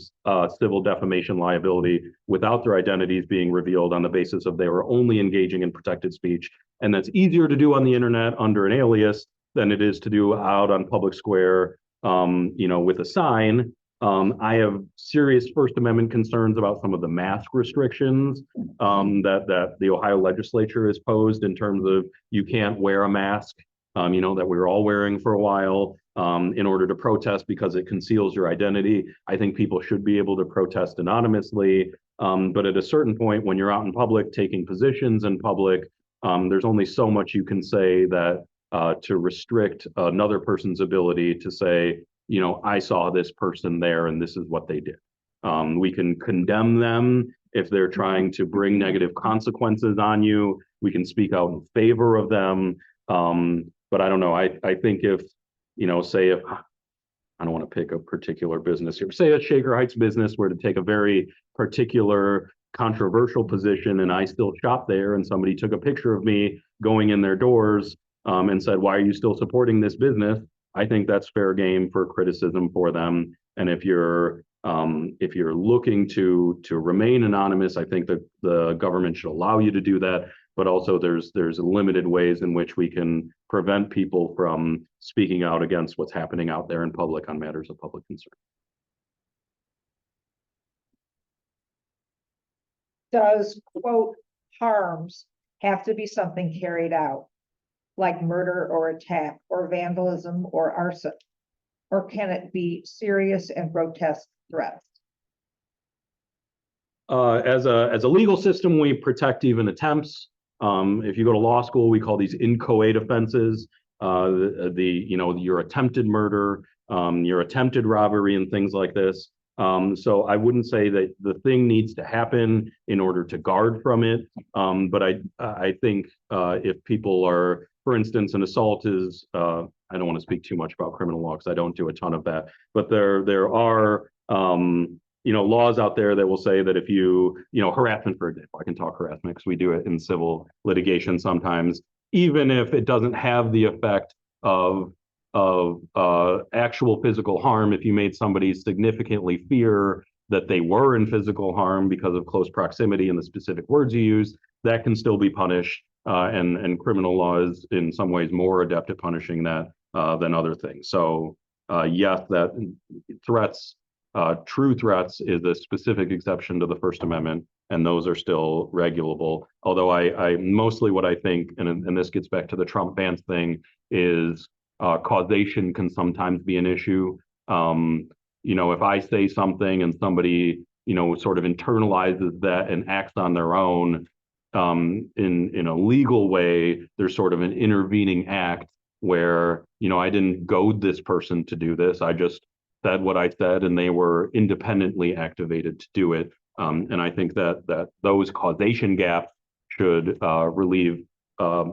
civil defamation liability without their identities being revealed on the basis of they were only engaging in protected speech. And that's easier to do on the internet under an alias than it is to do out on public square, with a sign. I have serious First Amendment concerns about some of the mask restrictions that the Ohio legislature has posed in terms of you can't wear a mask, that we were all wearing for a while in order to protest because it conceals your identity. I think people should be able to protest anonymously. But at a certain point, when you're out in public taking positions in public, there's only so much you can say that to restrict another person's ability to say, I saw this person there and this is what they did. We can condemn them if they're trying to bring negative consequences on you. We can speak out in favor of them. But I don't know. I think if I don't want to pick a particular business here, say a Shaker Heights business were to take a very particular controversial position and I still shop there and somebody took a picture of me going in their doors and said, "Why are you still supporting this business?" I think that's fair game for criticism for them. And if you're looking to remain anonymous, I think that the government should allow you to do that. But also there's limited ways in which we can prevent people from speaking out against what's happening out there in public on matters of public concern. Does, quote, harms have to be something carried out, like murder or attack or vandalism or arson? Or can it be serious and grotesque threats? As a legal system, we protect even attempts. If you go to law school, we call these inchoate offenses. Your attempted murder, your attempted robbery, and things like this. So I wouldn't say that the thing needs to happen in order to guard from it. But I think if people are, for instance, an assault is, I don't want to speak too much about criminal law because I don't do a ton of that, but there are laws out there that will say that if harassment, for example, I can talk harassment because we do it in civil litigation sometimes, even if it doesn't have the effect of actual physical harm, if you made somebody significantly fear that they were in physical harm because of close proximity and the specific words you use, that can still be punished. and criminal law is in some ways more adept at punishing that than other things. So yes, that threats, true threats is a specific exception to the First Amendment, and those are still regulable. Although I mostly what I think, and this gets back to the Trump-Vance thing, is causation can sometimes be an issue. If I say something and somebody, sort of internalizes that and acts on their own, in a legal way, there's sort of an intervening act where, I didn't goad this person to do this. I just said what I said, and they were independently activated to do it. And I think that those causation gaps should relieve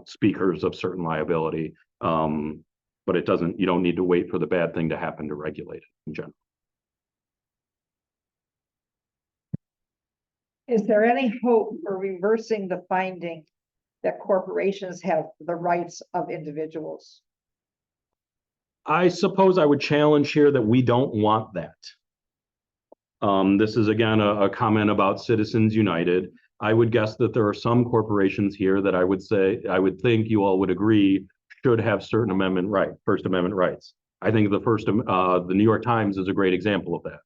speakers of certain liability. But you don't need to wait for the bad thing to happen to regulate it in general. Is there any hope for reversing the finding that corporations have the rights of individuals? I suppose I would challenge here that we don't want that. This is again a comment about Citizens United. I would guess that there are some corporations here that I would think you all would agree should have certain First Amendment rights. I think the New York Times is a great example of that.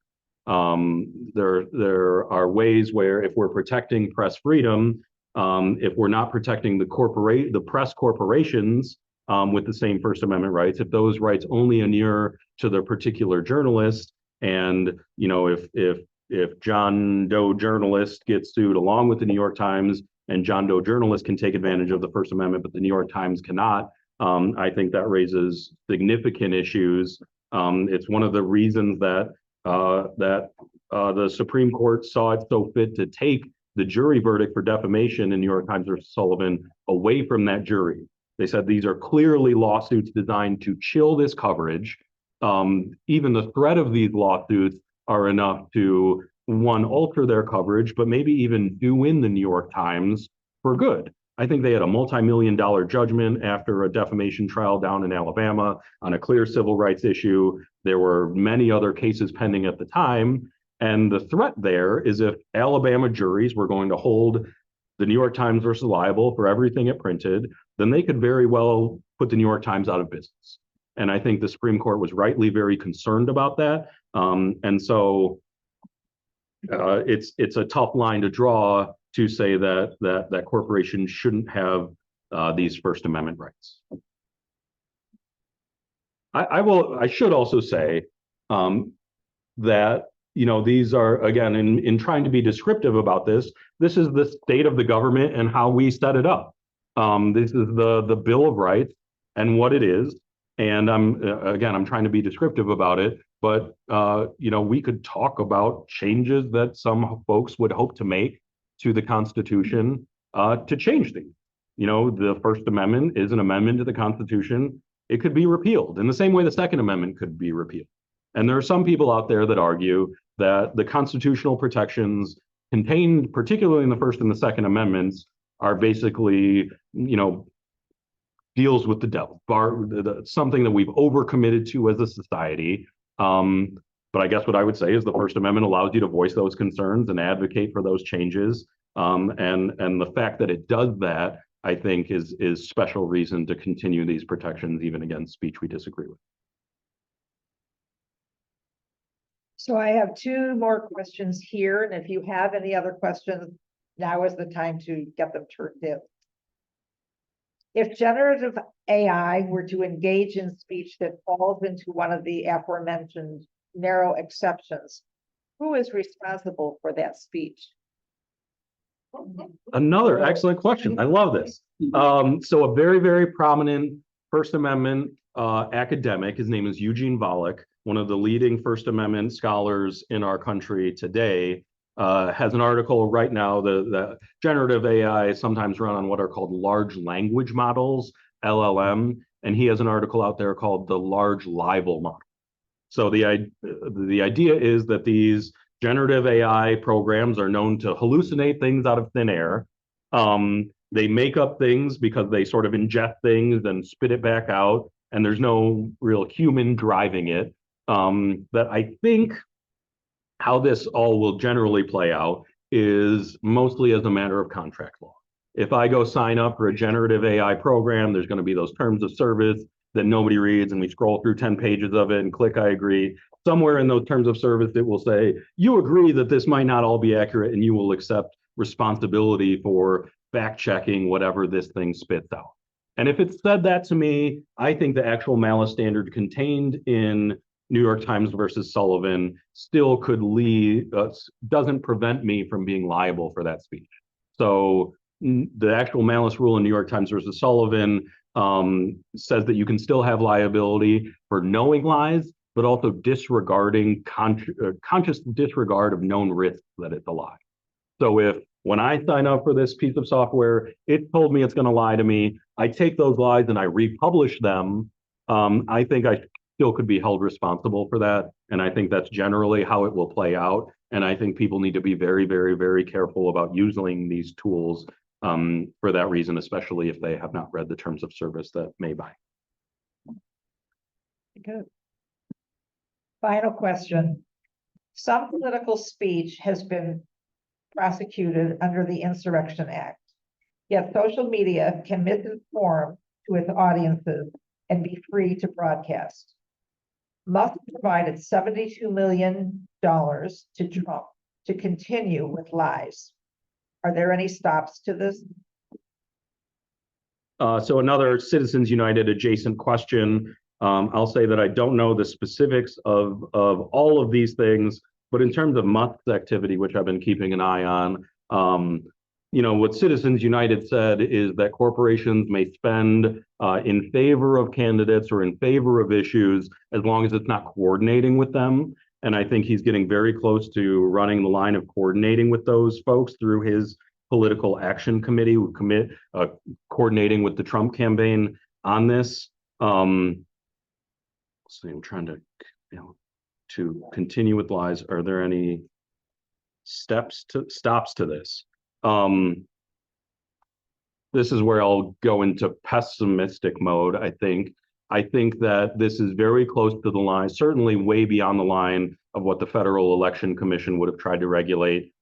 There are ways where if we're protecting press freedom, if we're not protecting the press corporations with the same First Amendment rights, if those rights only inure to the particular journalist, and if John Doe journalist gets sued along with the New York Times, and John Doe journalist can take advantage of the First Amendment, but the New York Times cannot, I think that raises significant issues. It's one of the reasons that the Supreme Court saw it so fit to take the jury verdict for defamation in New York Times versus Sullivan away from that jury. They said these are clearly lawsuits designed to chill this coverage. Even the threat of these lawsuits are enough to, one, alter their coverage, but maybe even do in the New York Times for good. I think they had a multi-million-dollar judgment after a defamation trial down in Alabama on a clear civil rights issue. There were many other cases pending at the time. And the threat there is if Alabama juries were going to hold the New York Times versus liable for everything it printed, then they could very well put the New York Times out of business. And I think the Supreme Court was rightly very concerned about that. And so it's a tough line to draw to say that corporations shouldn't have these First Amendment rights. I should also say that these are, again, in trying to be descriptive about this is the state of the government and how we set it up. This is the Bill of Rights and what it is. And I'm trying to be descriptive about it, but we could talk about changes that some folks would hope to make to the Constitution to change things. The First Amendment is an amendment to the Constitution. It could be repealed in the same way the Second Amendment could be repealed. And there are some people out there that argue that the constitutional protections contained, particularly in the First and the Second Amendments, are basically, deals with the devil, something that we've overcommitted to as a society. But I guess what I would say is the First Amendment allows you to voice those concerns and advocate for those changes. And the fact that it does that, I think, is special reason to continue these protections even against speech we disagree with. So I have two more questions here, and if you have any other questions, now is the time to get them turned in. If generative AI were to engage in speech that falls into one of the aforementioned narrow exceptions, who is responsible for that speech? Another excellent question. I love this. So a very, very prominent First Amendment academic, his name is Eugene Volokh, one of the leading First Amendment scholars in our country today, has an article right now. The generative AI is sometimes run on what are called large language models, LLM, and he has an article out there called the large libel model. So the idea is that these generative AI programs are known to hallucinate things out of thin air. They make up things because they sort of ingest things and spit it back out, and there's no real human driving it. That I think how this all will generally play out is mostly as a matter of contract law. If I go sign up for a generative AI program, there's going to be those terms of service that nobody reads, and we scroll through 10 pages of it and click I agree. Somewhere in those terms of service, it will say, you agree that this might not all be accurate, and you will accept responsibility for fact checking whatever this thing spits out. And if it said that to me, I think the actual malice standard contained in New York Times versus Sullivan still could lead, doesn't prevent me from being liable for that speech. So the actual malice rule in New York Times versus Sullivan says that you can still have liability for knowing lies, but also disregarding conscious disregard of known risks that it's a lie. So if when I sign up for this piece of software, it told me it's going to lie to me, I take those lies and I republish them, I think I still could be held responsible for that. And I think that's generally how it will play out. And I think people need to be very, very, very careful about using these tools for that reason, especially if they have not read the terms of service that may buy. Good. Final question. Some political speech has been prosecuted under the Insurrection Act. Yet social media can misinform to its audiences and be free to broadcast. Musk provided $72 million to Trump to continue with lies. Are there any stops to this? So another Citizens United adjacent question. I'll say that I don't know the specifics of all of these things, but in terms of Musk's activity, which I've been keeping an eye on, what Citizens United said is that corporations may spend in favor of candidates or in favor of issues as long as it's not coordinating with them. And I think he's getting very close to running the line of coordinating with those folks through his political action committee, who coordinating with the Trump campaign on this. So I'm trying to continue with lies. Are there any stops to this? This is where I'll go into pessimistic mode. I think that this is very close to the line, certainly way beyond the line of what the Federal Election Commission would have tried to regulate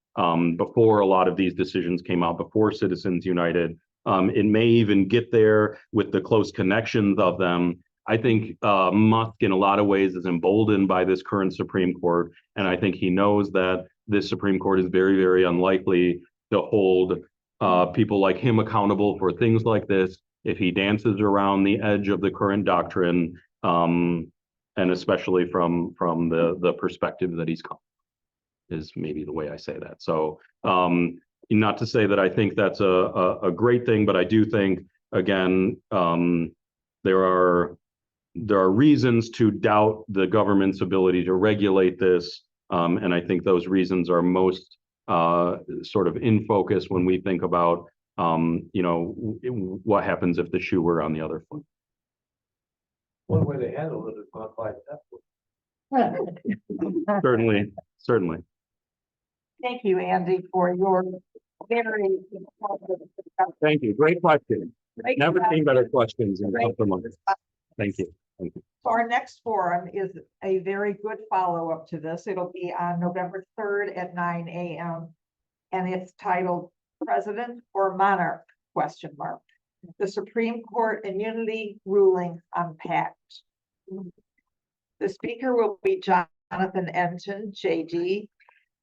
before a lot of these decisions came out, before Citizens United. It may even get there with the close connections of them. I think Musk, in a lot of ways, is emboldened by this current Supreme Court, and I think he knows that this Supreme Court is very, very unlikely to hold people like him accountable for things like this if he dances around the edge of the current doctrine, and especially from the perspective that he's come, is maybe the way I say that. So not to say that I think that's a great thing, but I do think, again, there are reasons to doubt the government's ability to regulate this. And I think those reasons are most sort of in focus when we think about, what happens if the shoe were on the other foot. One way to handle it is not by that. Certainly. Thank you, Andy, for your very. Thank you. Great question. Great Never question. seen better questions in a couple of months. Thank you. So our next forum is a very good follow-up to this. It'll be on November 3rd at 9 a.m. And it's titled President or Monarch? The Supreme Court Immunity Ruling Unpacked. The speaker will be Jonathan Enton, JD,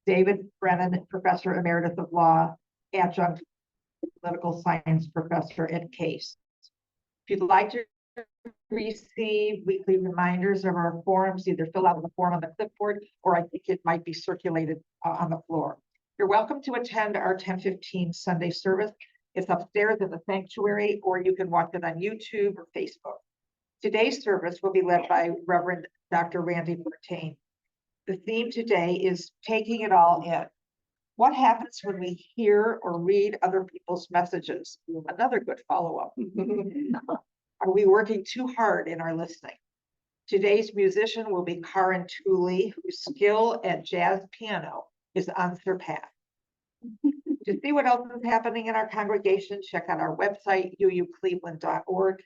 David Brennan, Professor Emeritus of Law, Adjunct Political Science Professor at Case. If you'd like to receive weekly reminders of our forums, either fill out the form on the clipboard, or I think it might be circulated on the floor. You're welcome to attend our 10:15 Sunday service. It's upstairs in the sanctuary, or you can watch it on YouTube or Facebook. Today's service will be led by Reverend Dr. Randy Bertain. The theme today is taking it all in. What happens when we hear or read other people's messages? Another good follow-up. Are we working too hard in our listening? Today's musician will be Karin Tooley, whose skill at jazz piano is unsurpassed. To see what else is happening in our congregation, check out our website, uucleveland.org.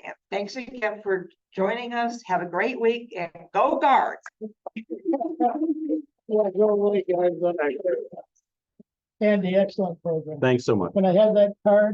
And thanks again for joining us. Have a great week and go Guards. Andy, excellent program. Thanks so much. Can I have that card?